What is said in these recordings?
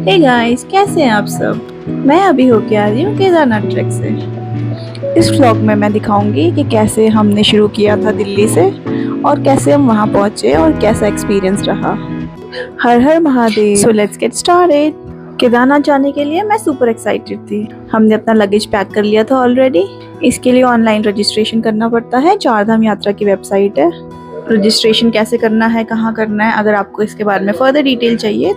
Hey guys, कैसे हैं आप सब। मैं अभी होके आ रही हूँ केदारनाथ ट्रैक से। इस व्लॉग में मैं दिखाऊंगी कि कैसे हमने शुरू किया था दिल्ली से और कैसे हम वहाँ पहुँचे और कैसा एक्सपीरियंस रहा। हर हर Mahadev. So let's get started. Kedarnath जाने के लिए मैं सुपर एक्साइटेड थी। हमने अपना लगेज पैक कर लिया था ऑलरेडी। इसके लिए ऑनलाइन रजिस्ट्रेशन करना पड़ता है। चारधाम यात्रा की वेबसाइट है। रजिस्ट्रेशन कैसे करना है, कहाँ करना है, अगर आपको इसके बारे में फर्दर डिटेल चाहिए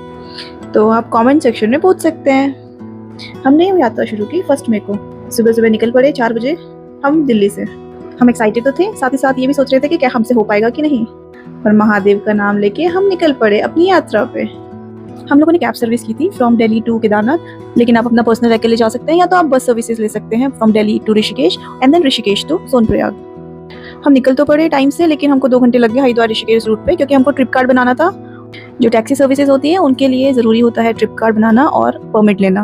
तो आप कमेंट सेक्शन में पूछ सकते हैं। हमने ये यात्रा शुरू की 1 मई को। सुबह सुबह निकल पड़े 4 बजे हम दिल्ली से। हम एक्साइटेड तो थे, साथ ही साथ ये भी सोच रहे थे कि क्या हमसे हो पाएगा कि नहीं, पर महादेव का नाम लेके हम निकल पड़े अपनी यात्रा पे। हम लोगों ने कैब सर्विस की थी फ्रॉम दिल्ली टू केदारनाथ, लेकिन आप अपना पर्सनल व्हीकल ले जा सकते हैं या तो आप बस सर्विसेज ले सकते हैं from Delhi to Rishikesh and then Rishikesh to Sonprayag. हम निकल तो पड़े टाइम से, लेकिन हमको 2 घंटे लग गए हरिद्वार ऋषिकेश रूट पे, क्योंकि हमको ट्रिप कार्ड बनाना था। जो टैक्सी सर्विसेज होती है उनके लिए ज़रूरी होता है ट्रिप कार्ड बनाना और परमिट लेना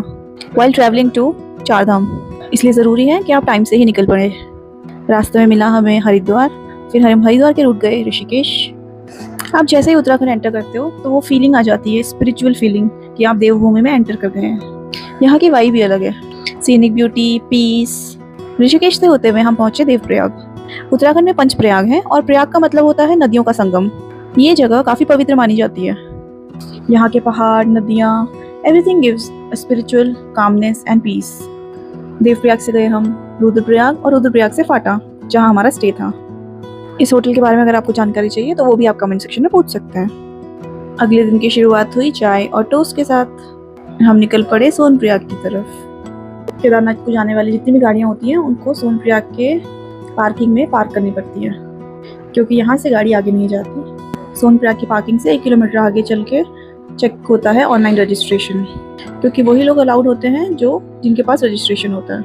वाइल ट्रैवलिंग टू चारधाम। इसलिए ज़रूरी है कि आप टाइम से ही निकल पड़े। रास्ते में मिला हमें हरिद्वार, फिर हम हरिद्वार के रूट गए ऋषिकेश। आप जैसे ही उत्तराखंड एंटर करते हो तो वो फीलिंग आ जाती है, स्पिरिचुअल फीलिंग, कि आप देवभूमि में एंटर कर गए हैं। यहाँ की वाइब भी अलग है, सीनिक ब्यूटी, पीस। ऋषिकेश से होते हुए हम पहुँचे देवप्रयाग। उत्तराखंड में 5 प्रयाग हैं और प्रयाग का मतलब होता है नदियों का संगम। ये जगह काफ़ी पवित्र मानी जाती है। यहाँ के पहाड़, नदियाँ, everything gives a spiritual calmness and peace. Devprayag से गए हम रुद्रप्रयाग और रुद्रप्रयाग से फाटा, जहाँ हमारा स्टे था। इस होटल के बारे में अगर आपको जानकारी चाहिए तो वो भी आप कमेंट सेक्शन में पूछ सकते हैं। अगले दिन की शुरुआत हुई चाय और टोस्ट के साथ। हम निकल पड़े सोनप्रयाग की तरफ। केदारनाथ को जाने वाली जितनी भी गाड़ियाँ होती हैं उनको सोनप्रयाग के पार्किंग में पार्क करनी पड़ती है, क्योंकि यहाँ से गाड़ी आगे नहीं जाती। सोनप्रयाग की पार्किंग से 1 किलोमीटर आगे चल के चेक होता है ऑनलाइन रजिस्ट्रेशन, क्योंकि वही लोग अलाउड होते हैं जिनके पास रजिस्ट्रेशन होता है।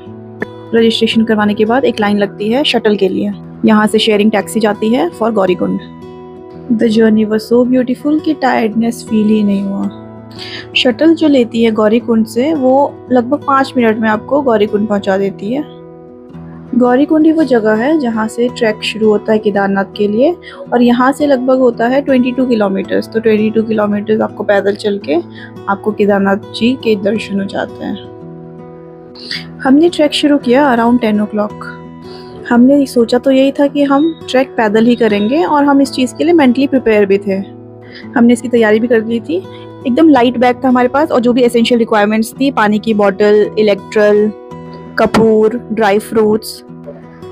रजिस्ट्रेशन करवाने के बाद एक लाइन लगती है शटल के लिए। यहाँ से शेयरिंग टैक्सी जाती है for Gaurikund. The journey was so beautiful कि टायर्डनेस फील ही नहीं हुआ। शटल जो लेती है गौरीकुंड से वो लगभग 5 मिनट में आपको गौरीकुंड पहुँचा देती है। गौरीकुंड ही वो जगह है जहाँ से ट्रैक शुरू होता है केदारनाथ के लिए, और यहाँ से लगभग होता है 22 किलोमीटर्स। तो 22 किलोमीटर्स आपको पैदल चल के आपको केदारनाथ जी के दर्शन हो जाते हैं। हमने ट्रैक शुरू किया अराउंड 10 o'clock। हमने सोचा तो यही था कि हम ट्रैक पैदल ही करेंगे, और हम इस चीज़ के लिए मेंटली प्रिपेयर भी थे। हमने इसकी तैयारी भी कर ली थी। एकदम लाइट बैग था हमारे पास, और जो भी एसेंशियल रिक्वायरमेंट्स थी, पानी की बॉटल, इलेक्ट्रल, कपूर, dry fruits,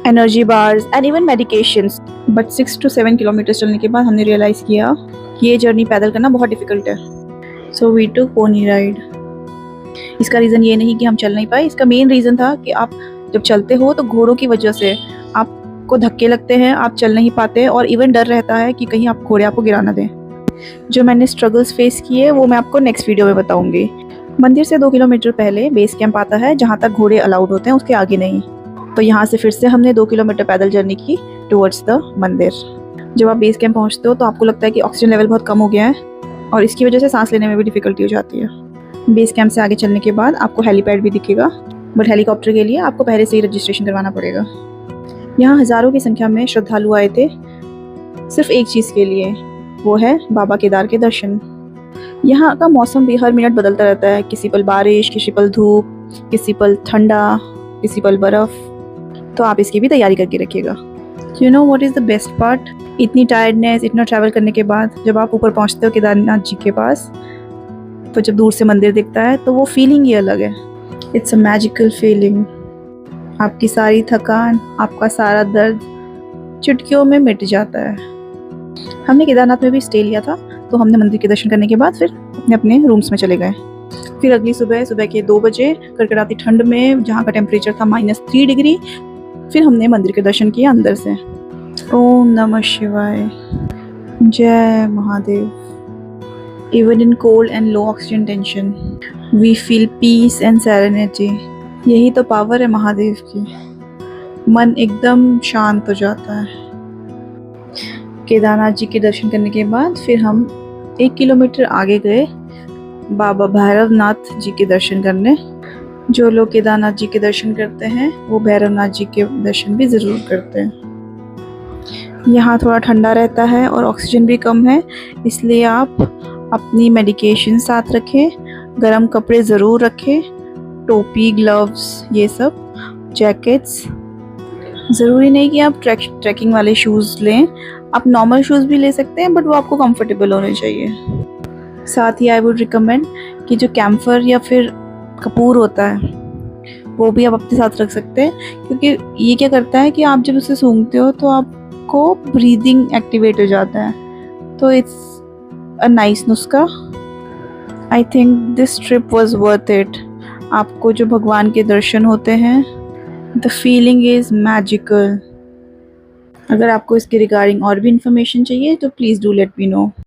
energy bars and even medications. But 6 to 7 kilometres चलने के बाद हमने रियलाइज़ किया कि ये जर्नी पैदल करना बहुत डिफ़िकल्ट है। So we took pony ride. इसका रीज़न ये नहीं कि हम चल नहीं पाए, इसका मेन रीज़न था कि आप जब चलते हो तो घोड़ों की वजह से आपको धक्के लगते हैं, आप चल नहीं पाते, और इवन डर रहता है कि कहीं आप घोड़े आपको गिरा ना दें। जो मैंने स्ट्रगल्स फेस किए वो मैं आपको नेक्स्ट वीडियो में बताऊँगी। मंदिर से 2 किलोमीटर पहले बेस कैंप आता है, जहाँ तक घोड़े अलाउड होते हैं, उसके आगे नहीं। तो यहाँ से फिर से हमने 2 किलोमीटर पैदल जर्नी की टुवर्ड्स द मंदिर। जब आप बेस कैंप पहुँचते हो तो आपको लगता है कि ऑक्सीजन लेवल बहुत कम हो गया है, और इसकी वजह से सांस लेने में भी डिफ़िकल्टी हो जाती है। बेस कैंप से आगे चलने के बाद आपको हेलीपैड भी दिखेगा, बट हेलीकॉप्टर के लिए आपको पहले से ही रजिस्ट्रेशन करवाना पड़ेगा। यहाँ हज़ारों की संख्या में श्रद्धालु आए थे सिर्फ एक चीज़ के लिए, वो है बाबा केदार के दर्शन। यहाँ का मौसम भी हर मिनट बदलता रहता है, किसी पल बारिश, किसी पल धूप, किसी पल ठंडा, किसी पल बर्फ़। तो आप इसकी भी तैयारी करके रखिएगा। You know what is the best part? इतनी टायर्डनेस, इतना ट्रैवल करने के बाद जब आप ऊपर पहुँचते हो केदारनाथ जी के पास, तो जब दूर से मंदिर दिखता है तो वो फीलिंग ही अलग है। It's a magical feeling. आपकी सारी थकान, आपका सारा दर्द चुटकियों में मिट जाता है। हमने केदारनाथ में भी स्टे लिया था, तो हमने मंदिर के दर्शन करने के बाद फिर अपने अपने रूम्स में चले गए। फिर अगली सुबह के 2 बजे कड़कड़ाती ठंड में, जहाँ का टेम्परेचर था -3 डिग्री, फिर हमने मंदिर के दर्शन किए अंदर से। ओम नमः शिवाय, जय Mahadev. Even in cold and low oxygen tension we feel peace and serenity. यही तो पावर है महादेव की, मन एकदम शांत हो जाता है। केदारनाथ जी के दर्शन करने के बाद फिर हम 1 किलोमीटर आगे गए बाबा भैरवनाथ जी के दर्शन करने। जो लोग केदारनाथ जी के दर्शन करते हैं वो भैरवनाथ जी के दर्शन भी ज़रूर करते हैं। यहाँ थोड़ा ठंडा रहता है और ऑक्सीजन भी कम है, इसलिए आप अपनी मेडिकेशन साथ रखें। गर्म कपड़े ज़रूर रखें, टोपी, ग्लव्स, ये सब, जैकेट्स। ज़रूरी नहीं कि आप ट्रैकिंग वाले शूज़ लें, आप नॉर्मल शूज़ भी ले सकते हैं, बट वो आपको कंफर्टेबल होने चाहिए। साथ ही आई वुड रिकमेंड कि जो कैम्फर या फिर कपूर होता है वो भी आप अपने साथ रख सकते हैं, क्योंकि ये क्या करता है कि आप जब उसे सूंघते हो तो आपको ब्रीदिंग एक्टिवेट हो जाता है, तो इट्स अ नाइस नुस्खा। I think this trip was worth it. आपको जो भगवान के दर्शन होते हैं, द फीलिंग इज़ मैजिकल। अगर आपको इसके रिगार्डिंग और भी इंफॉर्मेशन चाहिए तो please do let me know.